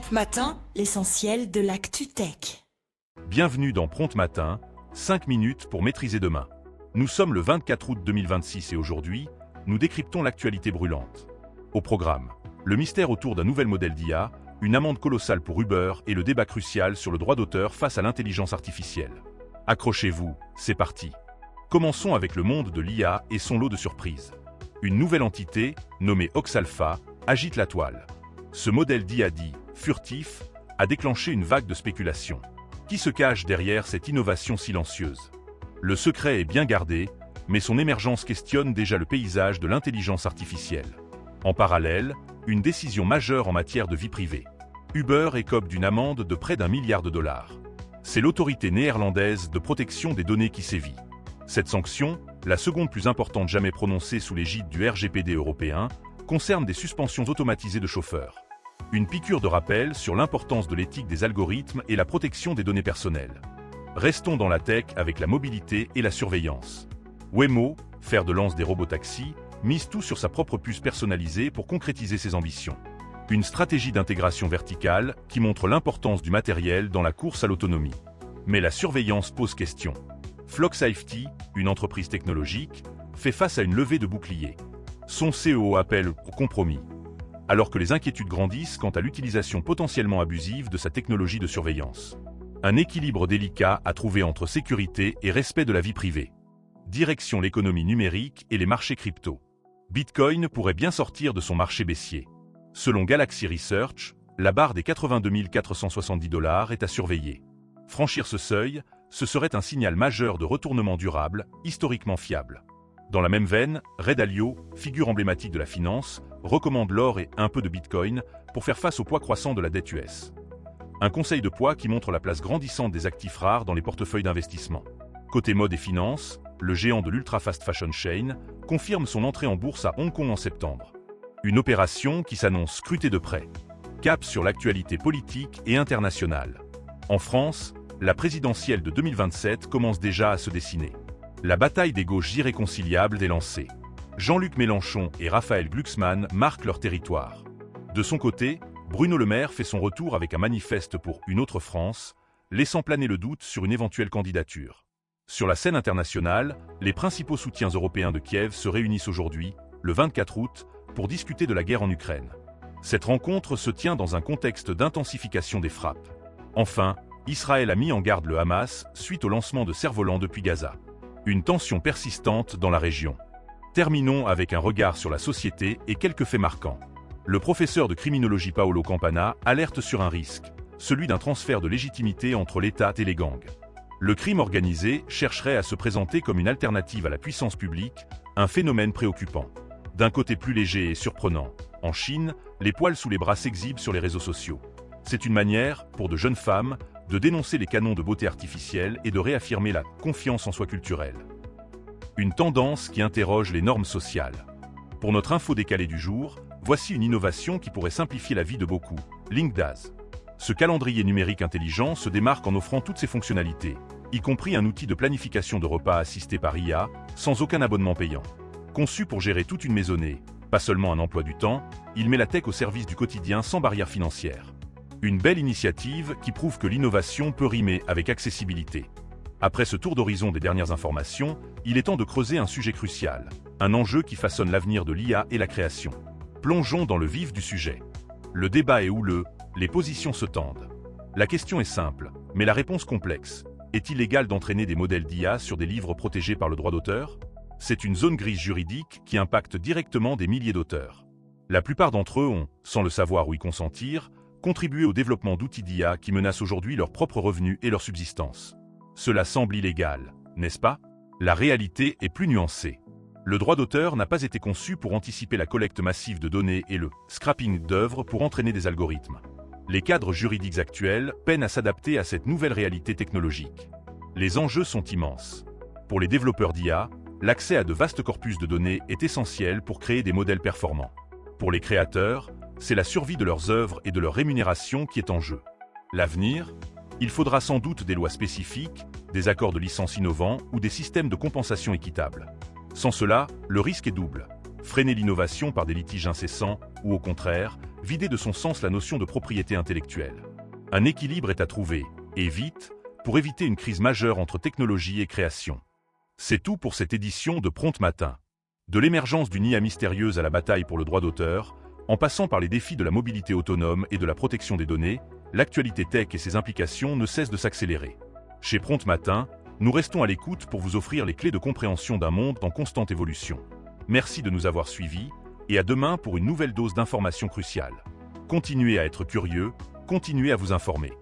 Prompt Matin, l'essentiel de l'actu tech. Bienvenue dans Prompt Matin, 5 minutes pour maîtriser demain. Nous sommes le 24 août 2026 et aujourd'hui, nous décryptons l'actualité brûlante. Au programme, le mystère autour d'un nouvel modèle d'IA, une amende colossale pour Uber et le débat crucial sur le droit d'auteur face à l'intelligence artificielle. Accrochez-vous, c'est parti. Commençons avec le monde de l'IA et son lot de surprises. Une nouvelle entité, nommée Oxalpha, agite la toile. Ce modèle d'IA dit « furtif » a déclenché une vague de spéculation. Qui se cache derrière cette innovation silencieuse? Le secret est bien gardé, mais son émergence questionne déjà le paysage de l'intelligence artificielle. En parallèle, une décision majeure en matière de vie privée. Uber écope d'une amende de près d'1 milliard de dollars. C'est l'autorité néerlandaise de protection des données qui sévit. Cette sanction, la seconde plus importante jamais prononcée sous l'égide du RGPD européen, concerne des suspensions automatisées de chauffeurs. Une piqûre de rappel sur l'importance de l'éthique des algorithmes et la protection des données personnelles. Restons dans la tech avec la mobilité et la surveillance. Waymo, fer de lance des robotaxis, mise tout sur sa propre puce personnalisée pour concrétiser ses ambitions. Une stratégie d'intégration verticale qui montre l'importance du matériel dans la course à l'autonomie. Mais la surveillance pose question. Flock Safety, une entreprise technologique, fait face à une levée de boucliers. Son CEO appelle au compromis. Alors que les inquiétudes grandissent quant à l'utilisation potentiellement abusive de sa technologie de surveillance. Un équilibre délicat à trouver entre sécurité et respect de la vie privée. Direction l'économie numérique et les marchés crypto. Bitcoin pourrait bien sortir de son marché baissier. Selon Galaxy Research, la barre des 82 470 $ est à surveiller. Franchir ce seuil, ce serait un signal majeur de retournement durable, historiquement fiable. Dans la même veine, Ray Dalio, figure emblématique de la finance, recommande l'or et un peu de Bitcoin pour faire face au poids croissant de la dette US. Un conseil de poids qui montre la place grandissante des actifs rares dans les portefeuilles d'investissement. Côté mode et finance, le géant de l'ultra-fast fashion chain confirme son entrée en bourse à Hong Kong en septembre. Une opération qui s'annonce scrutée de près. Cap sur l'actualité politique et internationale. En France, la présidentielle de 2027 commence déjà à se dessiner. La bataille des gauches irréconciliables est lancée. Jean-Luc Mélenchon et Raphaël Glucksmann marquent leur territoire. De son côté, Bruno Le Maire fait son retour avec un manifeste pour une autre France, laissant planer le doute sur une éventuelle candidature. Sur la scène internationale, les principaux soutiens européens de Kiev se réunissent aujourd'hui, le 24 août, pour discuter de la guerre en Ukraine. Cette rencontre se tient dans un contexte d'intensification des frappes. Enfin, Israël a mis en garde le Hamas suite au lancement de cerfs-volants depuis Gaza. Une tension persistante dans la région. Terminons avec un regard sur la société et quelques faits marquants. Le professeur de criminologie Paolo Campana alerte sur un risque, celui d'un transfert de légitimité entre l'État et les gangs. Le crime organisé chercherait à se présenter comme une alternative à la puissance publique, un phénomène préoccupant. D'un côté plus léger et surprenant, en Chine, les poils sous les bras s'exhibent sur les réseaux sociaux. C'est une manière, pour de jeunes femmes, de dénoncer les canons de beauté artificielle et de réaffirmer la confiance en soi culturelle. Une tendance qui interroge les normes sociales. Pour notre info décalée du jour, voici une innovation qui pourrait simplifier la vie de beaucoup, Linkdaz. Ce calendrier numérique intelligent se démarque en offrant toutes ses fonctionnalités, y compris un outil de planification de repas assisté par IA, sans aucun abonnement payant. Conçu pour gérer toute une maisonnée, pas seulement un emploi du temps, il met la tech au service du quotidien sans barrière financière. Une belle initiative qui prouve que l'innovation peut rimer avec accessibilité. Après ce tour d'horizon des dernières informations, il est temps de creuser un sujet crucial, un enjeu qui façonne l'avenir de l'IA et la création. Plongeons dans le vif du sujet. Le débat est houleux, les positions se tendent. La question est simple, mais la réponse complexe. Est-il légal d'entraîner des modèles d'IA sur des livres protégés par le droit d'auteur? C'est une zone grise juridique qui impacte directement des milliers d'auteurs. La plupart d'entre eux ont, sans le savoir ou y consentir, contribué au développement d'outils d'IA qui menacent aujourd'hui leurs propres revenus et leur subsistance. Cela semble illégal, n'est-ce pas? La réalité est plus nuancée. Le droit d'auteur n'a pas été conçu pour anticiper la collecte massive de données et le scrapping d'œuvres pour entraîner des algorithmes. Les cadres juridiques actuels peinent à s'adapter à cette nouvelle réalité technologique. Les enjeux sont immenses. Pour les développeurs d'IA, l'accès à de vastes corpus de données est essentiel pour créer des modèles performants. Pour les créateurs, c'est la survie de leurs œuvres et de leur rémunération qui est en jeu. L'avenir? Il faudra sans doute des lois spécifiques, des accords de licence innovants ou des systèmes de compensation équitables. Sans cela, le risque est double. Freiner l'innovation par des litiges incessants ou au contraire, vider de son sens la notion de propriété intellectuelle. Un équilibre est à trouver, et vite, pour éviter une crise majeure entre technologie et création. C'est tout pour cette édition de Prompt Matin. De l'émergence d'une IA mystérieuse à la bataille pour le droit d'auteur, en passant par les défis de la mobilité autonome et de la protection des données, l'actualité tech et ses implications ne cessent de s'accélérer. Chez Prompt Matin, nous restons à l'écoute pour vous offrir les clés de compréhension d'un monde en constante évolution. Merci de nous avoir suivis, et à demain pour une nouvelle dose d'informations cruciales. Continuez à être curieux, continuez à vous informer.